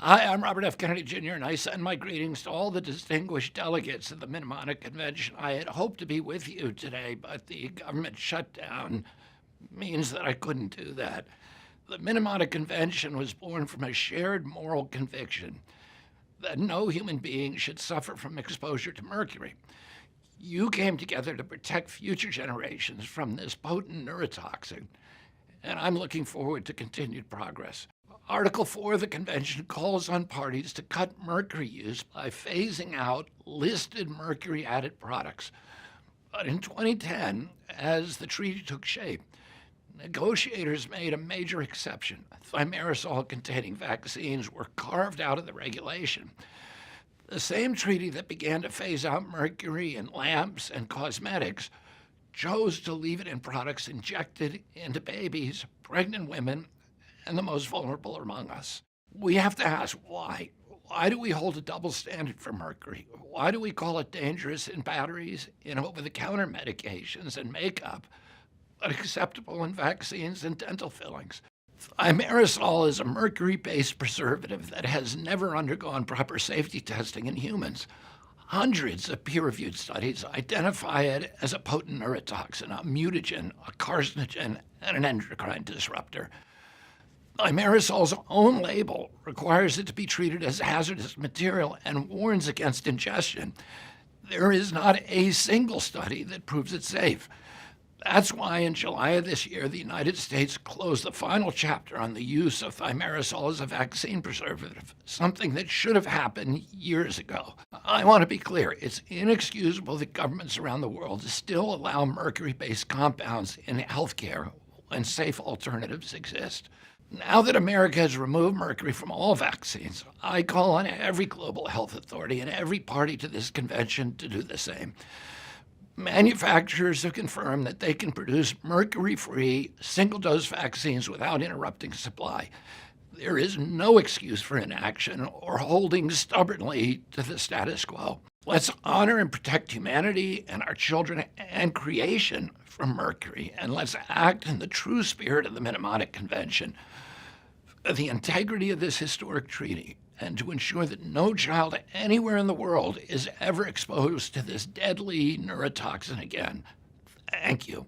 Hi, I'm Robert F. Kennedy Jr., and I send my greetings to all the distinguished delegates of the Mnemonic Convention. I had hoped to be with you today, but the government shutdown means that I couldn't do that. The Mnemonic Convention was born from a shared moral conviction that no human being should suffer from exposure to mercury. You came together to protect future generations from this potent neurotoxin, and I'm looking forward to continued progress. Article 4 of the convention calls on parties to cut mercury use by phasing out listed mercury-added products. But in 2010, as the treaty took shape, negotiators made a major exception. Thimerosal-containing vaccines were carved out of the regulation. The same treaty that began to phase out mercury in lamps and cosmetics chose to leave it in products injected into babies, pregnant women, and the most vulnerable among us. We have to ask why. Why do we hold a double standard for mercury? Why do we call it dangerous in batteries, in over-the-counter medications and makeup, but acceptable in vaccines and dental fillings? Thimerosal is a mercury-based preservative that has never undergone proper safety testing in humans. Hundreds of peer-reviewed studies identify it as a potent neurotoxin, a mutagen, a carcinogen, and an endocrine disruptor. Thimerosal's own label requires it to be treated as hazardous material and warns against ingestion. There is not a single study that proves it safe. That's why in July of this year, the United States closed the final chapter on the use of thimerosal as a vaccine preservative, something that should have happened years ago. I want to be clear, it's inexcusable that governments around the world still allow mercury-based compounds in healthcare when safe alternatives exist. Now that America has removed mercury from all vaccines, I call on every global health authority and every party to this convention to do the same. Manufacturers have confirmed that they can produce mercury-free, single-dose vaccines without interrupting supply. There is no excuse for inaction or holding stubbornly to the status quo. Let's honor and protect humanity and our children and creation from mercury, and let's act in the true spirit of the Mnemonic Convention, for the integrity of this historic treaty, and to ensure that no child anywhere in the world is ever exposed to this deadly neurotoxin again. Thank you.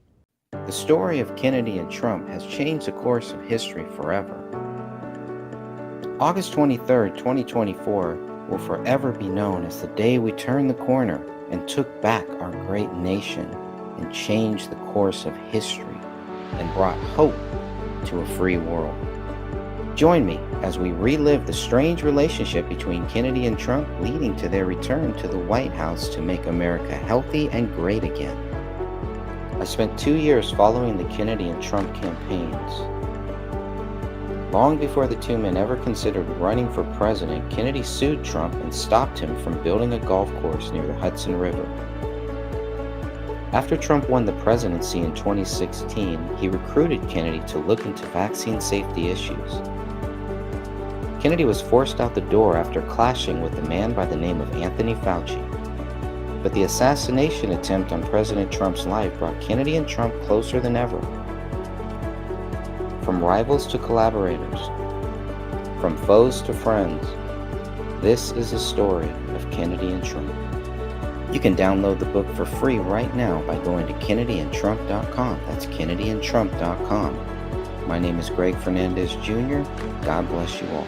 The story of Kennedy and Trump has changed the course of history forever. August 23, 2024 will forever be known as the day we turned the corner and took back our great nation and changed the course of history and brought hope to a free world. Join me as we relive the strange relationship between Kennedy and Trump, leading to their return to the White House to make America healthy and great again. I spent 2 years following the Kennedy and Trump campaigns. Long before the two men ever considered running for president, Kennedy sued Trump and stopped him from building a golf course near the Hudson River. After Trump won the presidency in 2016, he recruited Kennedy to look into vaccine safety issues. Kennedy was forced out the door after clashing with a man by the name of Anthony Fauci. But the assassination attempt on President Trump's life brought Kennedy and Trump closer than ever. From rivals to collaborators, from foes to friends, this is the story of Kennedy and Trump. You can download the book for free right now by going to kennedy&trump.com. That's kennedy&trump.com. My name is Greg Fernandez Jr. God bless you all.